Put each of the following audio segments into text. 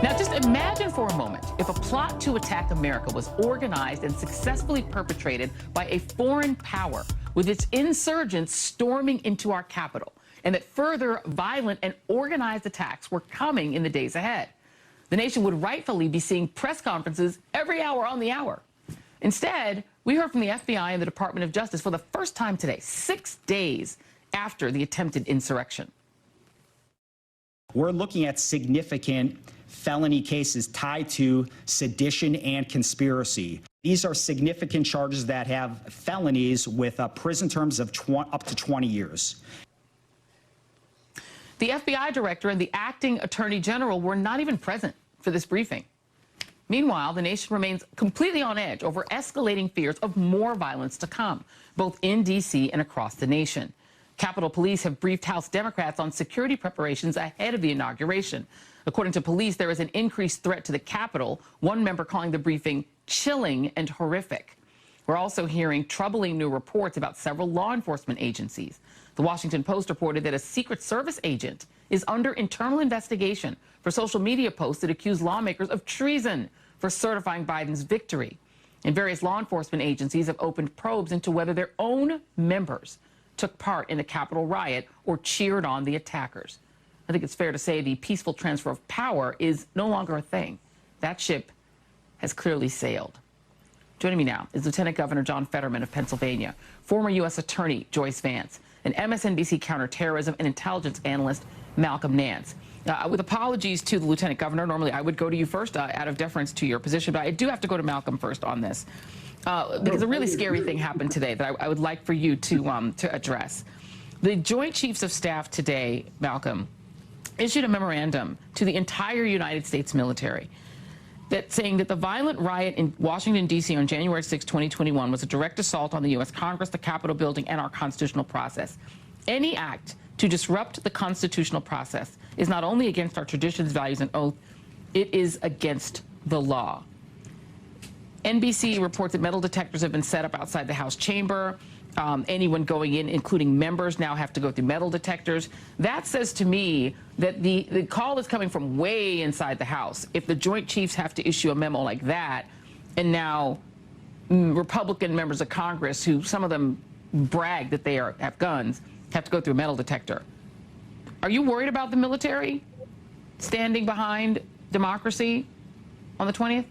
Now, just imagine for a moment if a plot to attack America was organized and successfully perpetrated by a foreign power with its insurgents storming into our capital, and that further violent and organized attacks were coming in the days ahead. The nation would rightfully be seeing press conferences every hour on the hour. Instead, we heard from the FBI and the Department of Justice for the first time today, 6 days after the attempted insurrection. We're looking at significant felony cases tied to sedition and conspiracy. These are significant charges that have felonies with prison terms of up to 20 years. The FBI director and the acting attorney general were not even present for this briefing. Meanwhile, the nation remains completely on edge over escalating fears of more violence to come, both in D.C. and across the nation. Capitol Police have briefed House Democrats on security preparations ahead of the inauguration. According to police, there is an increased threat to the Capitol, one member calling the briefing chilling and horrific. We're also hearing troubling new reports about several law enforcement agencies. The Washington Post reported that a Secret Service agent is under internal investigation for social media posts that accuse lawmakers of treason for certifying Biden's victory. And various law enforcement agencies have opened probes into whether their own members took part in the Capitol riot or cheered on the attackers. I think it's fair to say the peaceful transfer of power is no longer a thing. That ship has clearly sailed. Joining me now is Lieutenant Governor John Fetterman of Pennsylvania, former U.S. Attorney Joyce Vance, and MSNBC counterterrorism and intelligence analyst Malcolm Nance. With apologies to the Lieutenant Governor, normally I would go to you first out of deference to your position, but I do have to go to Malcolm first on this. Because a really scary thing happened today that I would like for you to address. The Joint Chiefs of Staff today, Malcolm, issued a memorandum to the entire United States military that saying that the violent riot in Washington, D.C. on January 6, 2021 was a direct assault on the U.S. Congress, the Capitol building, and our constitutional process. Any act to disrupt the constitutional process is not only against our traditions, values, and oath, it is against the law. NBC reports that metal detectors have been set up outside the House chamber. Anyone going in, including members, now have to go through metal detectors. That says to me that the call is coming from way inside the House. If the Joint Chiefs have to issue a memo like that, and now Republican members of Congress, who some of them brag that they have guns, have to go through a metal detector. Are you worried about the military standing behind democracy on the 20th?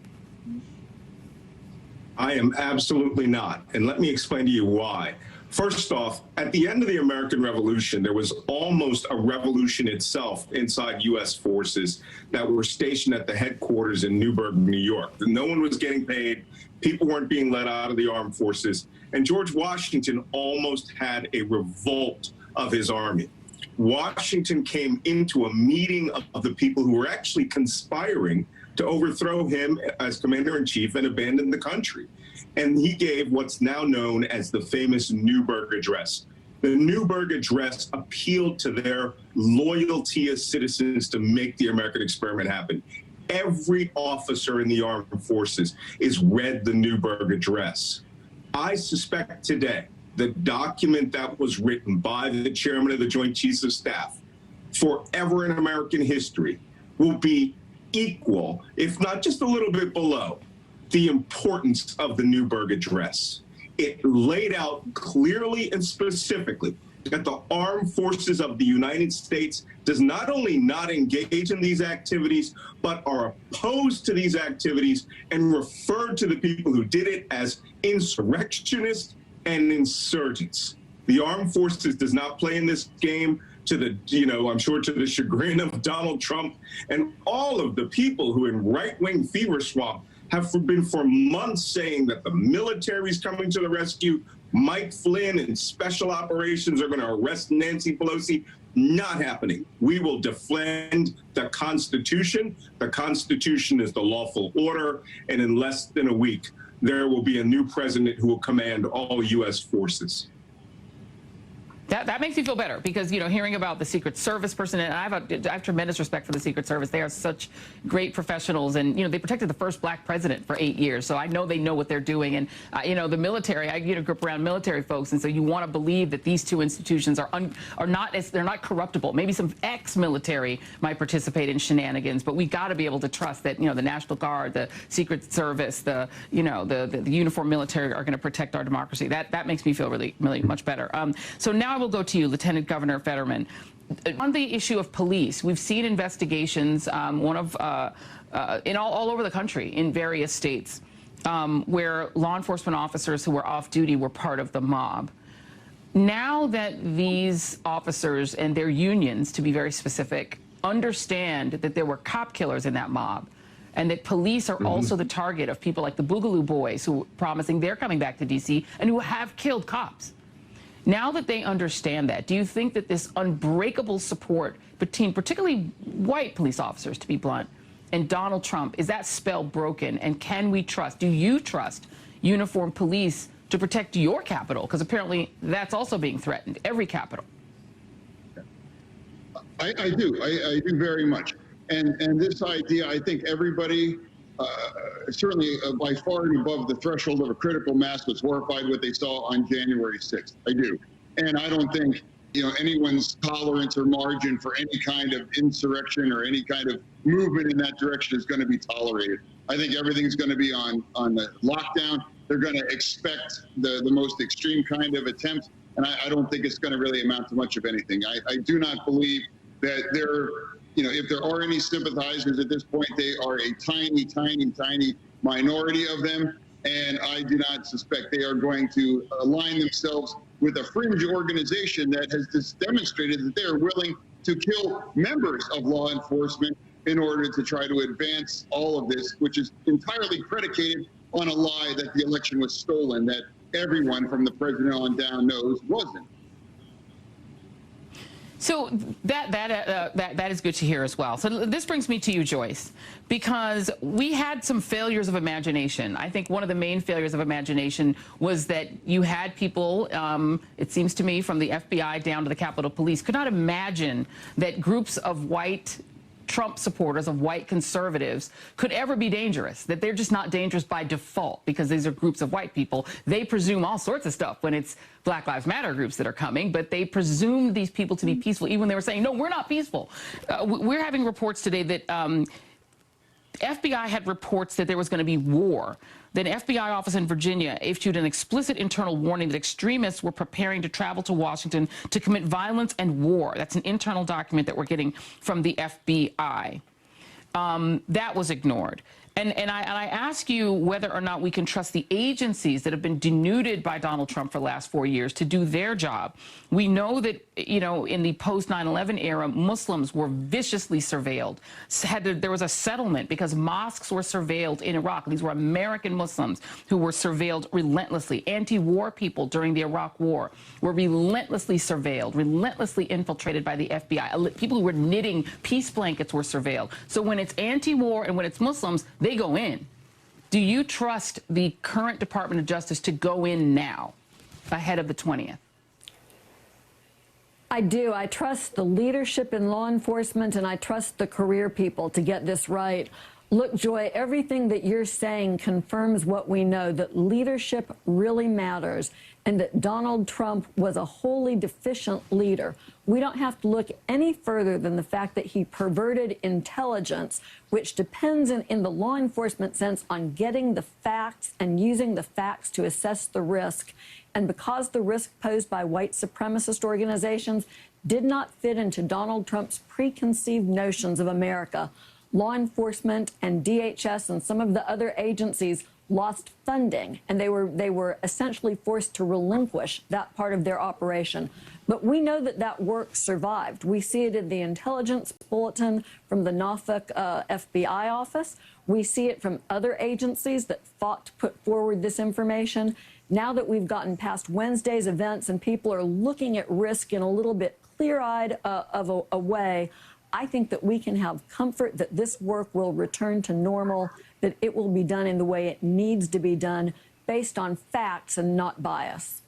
I am absolutely not. And let me explain to you why. First off, at the end of the American Revolution, there was almost a revolution itself inside U.S. forces that were stationed at the headquarters in Newburgh, New York. No one was getting paid. People weren't being let out of the armed forces. And George Washington almost had a revolt of his army. Washington came into a meeting of the people who were actually conspiring to overthrow him as commander-in-chief and abandon the country. And he gave what's now known as the famous Newburgh Address. The Newburgh Address appealed to their loyalty as citizens to make the American experiment happen. Every officer in the armed forces is read the Newburgh Address. I suspect today the document that was written by the chairman of the Joint Chiefs of Staff forever in American history will be equal, if not just a little bit below, the importance of the Newburgh Address. It laid out clearly and specifically that the armed forces of the United States does not only not engage in these activities, but are opposed to these activities and referred to the people who did it as insurrectionists and insurgents. The armed forces does not play in this game to the, I'm sure to the chagrin of Donald Trump and all of the people who in right-wing fever swamp have been for months saying that the military is coming to the rescue. Mike Flynn and special operations are going to arrest Nancy Pelosi. Not happening. We will defend the Constitution. The Constitution is the lawful order. And in less than a week, there will be a new president who will command all U.S. forces. That makes me feel better because, you know, hearing about the Secret Service person, and I have tremendous respect for the Secret Service. They are such great professionals, and, you know, they protected the first black president for 8 years, so I know they know what they're doing. And, you know, the military, I grew up around military folks, and so you want to believe that these two institutions are not corruptible. Maybe some ex-military might participate in shenanigans, but we got to be able to trust that, you know, the National Guard, the Secret Service, the uniformed military are going to protect our democracy. That makes me feel really much better. So now I will go to you, Lieutenant Governor Fetterman. On the issue of police, we've seen investigations, all over the country in various states, where law enforcement officers who were off duty were part of the mob. Now that these officers and their unions, to be very specific, understand that there were cop killers in that mob, and that police are also the target of people like the Boogaloo Boys who are promising they're coming back to D.C. and who have killed cops. Now that they understand that, do you think that this unbreakable support between particularly white police officers, to be blunt, and Donald Trump, is that spell broken? And can we trust, do you trust uniformed police to protect your capital? Because apparently that's also being threatened, every capital. I do. I do very much. And this idea, I think everybody, certainly by far and above the threshold of a critical mass, was horrified what they saw on January 6th. I do. And I don't think, you know, anyone's tolerance or margin for any kind of insurrection or any kind of movement in that direction is going to be tolerated. I think everything's going to be on the lockdown. They're going to expect the most extreme kind of attempt. And I don't think it's going to really amount to much of anything. I do not believe that if there are any sympathizers at this point, they are a tiny, tiny, tiny minority of them. And I do not suspect they are going to align themselves with a fringe organization that has just demonstrated that they are willing to kill members of law enforcement in order to try to advance all of this, which is entirely predicated on a lie that the election was stolen, that everyone from the president on down knows wasn't. So that is good to hear as well. So this brings me to you, Joyce, because we had some failures of imagination. I think one of the main failures of imagination was that you had people, it seems to me, from the FBI down to the Capitol Police, could not imagine that groups of white Trump supporters, of white conservatives, could ever be dangerous, that they're just not dangerous by default because these are groups of white people. They presume all sorts of stuff when it's Black Lives Matter groups that are coming, but they presume these people to be peaceful, even when they were saying, no, we're not peaceful. We're having reports today that FBI had reports that there was going to be war. Then an FBI office in Virginia issued an explicit internal warning that extremists were preparing to travel to Washington to commit violence and war. That's an internal document that we're getting from the FBI. That was ignored. And I ask you whether or not we can trust the agencies that have been denuded by Donald Trump for the last 4 years to do their job. We know that, you know, in the post-9/11 era, Muslims were viciously surveilled. There was a settlement because mosques were surveilled in Iraq. These were American Muslims who were surveilled relentlessly. Anti-war people during the Iraq War were relentlessly surveilled, relentlessly infiltrated by the FBI. People who were knitting peace blankets were surveilled. So when it's anti-war and when it's Muslims, they go in. Do you trust the current Department of Justice to go in now, ahead of the 20th? I do. I trust the leadership in law enforcement, and I trust the career people to get this right. Look, Joy, everything that you're saying confirms what we know, that leadership really matters, and that Donald Trump was a wholly deficient leader. We don't have to look any further than the fact that he perverted intelligence, which depends in the law enforcement sense on getting the facts and using the facts to assess the risk. And because the risk posed by white supremacist organizations did not fit into Donald Trump's preconceived notions of America, law enforcement and DHS and some of the other agencies lost funding, and they were essentially forced to relinquish that part of their operation. But we know that work survived. We see it in the intelligence bulletin from the Norfolk FBI office. We see it from other agencies that fought to put forward this information. Now that we've gotten past Wednesday's events and people are looking at risk in a little bit clear-eyed of a way, I think that we can have comfort that this work will return to normal, that it will be done in the way it needs to be done, based on facts and not bias.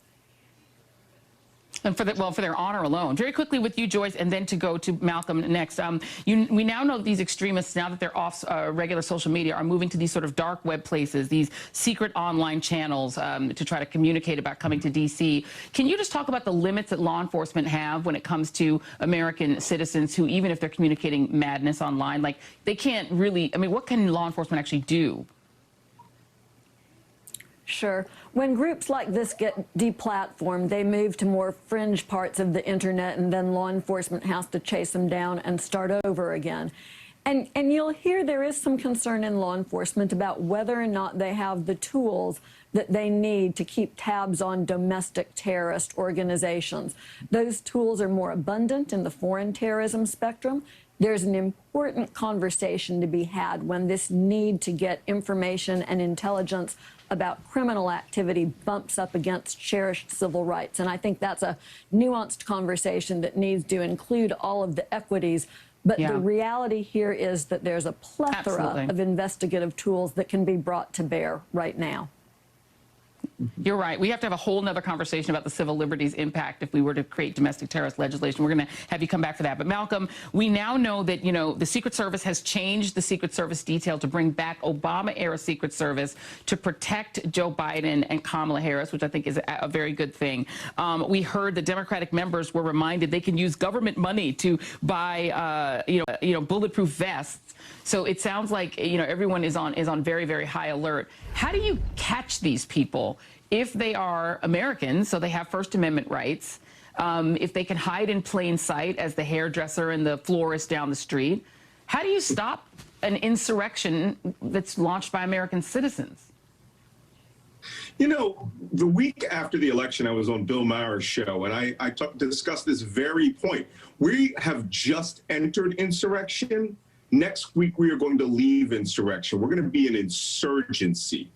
And for their honor alone. Very quickly with you, Joyce, and then to go to Malcolm next. We now know that these extremists, now that they're off regular social media, are moving to these sort of dark web places, these secret online channels to try to communicate about coming to D.C. Can you just talk about the limits that law enforcement have when it comes to American citizens who, even if they're communicating madness online, like they can't really, I mean, what can law enforcement actually do? Sure. When groups like this get deplatformed, they move to more fringe parts of the internet, and then law enforcement has to chase them down and start over again. And you'll hear there is some concern in law enforcement about whether or not they have the tools that they need to keep tabs on domestic terrorist organizations. Those tools are more abundant in the foreign terrorism spectrum. There's an important conversation to be had when this need to get information and intelligence about criminal activity bumps up against cherished civil rights. And I think that's a nuanced conversation that needs to include all of the equities. But the reality here is that there's a plethora of investigative tools that can be brought to bear right now. You're right. We have to have a whole nother conversation about the civil liberties impact if we were to create domestic terrorist legislation. We're going to have you come back for that. But Malcolm, we now know that, you know, the Secret Service has changed the Secret Service detail to bring back Obama-era Secret Service to protect Joe Biden and Kamala Harris, which I think is a very good thing. We heard the Democratic members were reminded they can use government money to buy, bulletproof vests. So it sounds like, you know, everyone is on very, very high alert. How do you catch these people if they are Americans, so they have First Amendment rights, if they can hide in plain sight as the hairdresser and the florist down the street? How do you stop an insurrection that's launched by American citizens? You know, the week after the election, I was on Bill Maher's show, and I discussed this very point. We have just entered insurrection. Next week, we are going to leave insurrection. We're going to be an insurgency.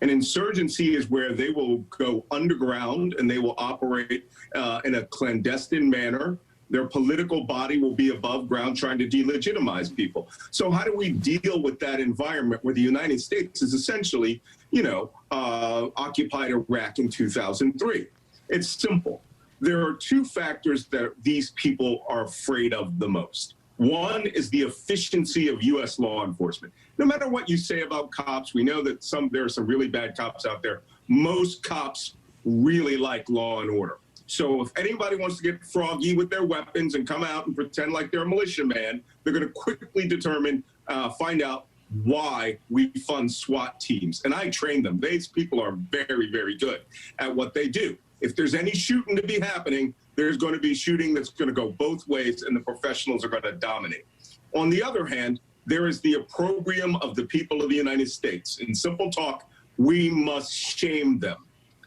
An insurgency is where they will go underground and they will operate in a clandestine manner. Their political body will be above ground trying to delegitimize people. So how do we deal with that environment where the United States is essentially, you know, occupied Iraq in 2003? It's simple. There are two factors that these people are afraid of the most. One is the efficiency of U.S. law enforcement. No matter what you say about cops, we know that there are some really bad cops out there. Most cops really like law and order. So if anybody wants to get froggy with their weapons and come out and pretend like they're a militiaman, they're going to quickly find out why we fund SWAT teams. And I train them. These people are very, very good at what they do. If there's any shooting to be happening, there's going to be shooting that's going to go both ways, and the professionals are going to dominate. On the other hand, there is the opprobrium of the people of the United States. In simple talk, we must shame them.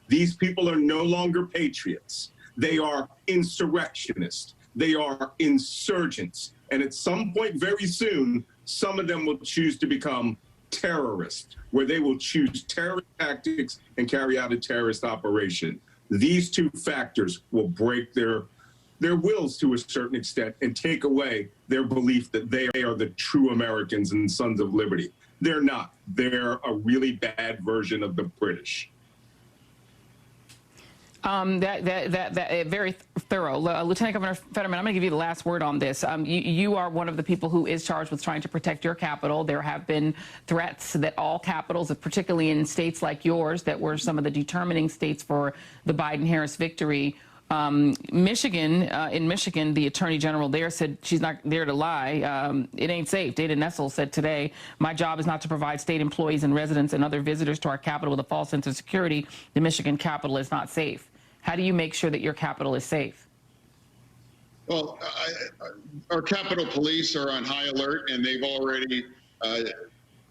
These people are no longer patriots. They are insurrectionists. They are insurgents. And at some point very soon, some of them will choose to become terrorists, where they will choose terrorist tactics and carry out a terrorist operation. These two factors will break their wills to a certain extent and take away their belief that they are the true Americans and sons of liberty. They're not. They're a really bad version of the British. Very thorough. Lieutenant Governor Fetterman, I'm going to give you the last word on this. You are one of the people who is charged with trying to protect your capital. There have been threats that all capitals, particularly in states like yours, that were some of the determining states for the Biden-Harris victory. In Michigan, the attorney general there said she's not there to lie. It ain't safe. Dana Nessel said today, my job is not to provide state employees and residents and other visitors to our capital with a false sense of security. The Michigan capital is not safe. How do you make sure that your capital is safe? Well, our Capitol Police are on high alert, and they've already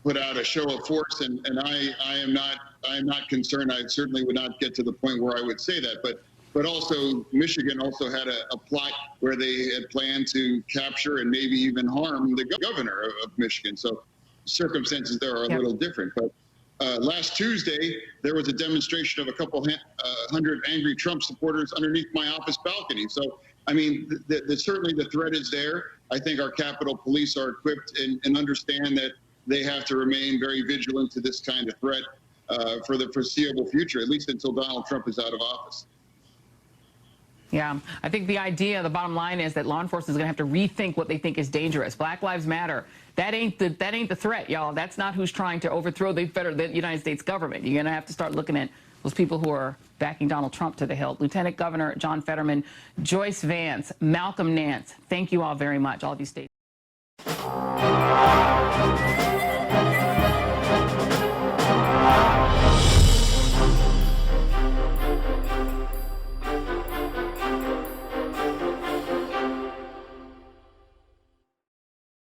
put out a show of force. And I am not concerned. I certainly would not get to the point where I would say that. But also, Michigan also had a plot where they had planned to capture and maybe even harm the governor of Michigan. So circumstances there are a little different. But last Tuesday, there was a demonstration of a couple hundred angry Trump supporters underneath my office balcony. So, I mean, certainly the threat is there. I think our Capitol Police are equipped and understand that they have to remain very vigilant to this kind of threat for the foreseeable future, at least until Donald Trump is out of office. Yeah, I think the bottom line is that law enforcement is going to have to rethink what they think is dangerous. Black Lives Matter. That ain't the threat, y'all. That's not who's trying to overthrow the United States government. You're going to have to start looking at those people who are backing Donald Trump to the hilt. Lieutenant Governor John Fetterman, Joyce Vance, Malcolm Nance, thank you all very much, all of you state.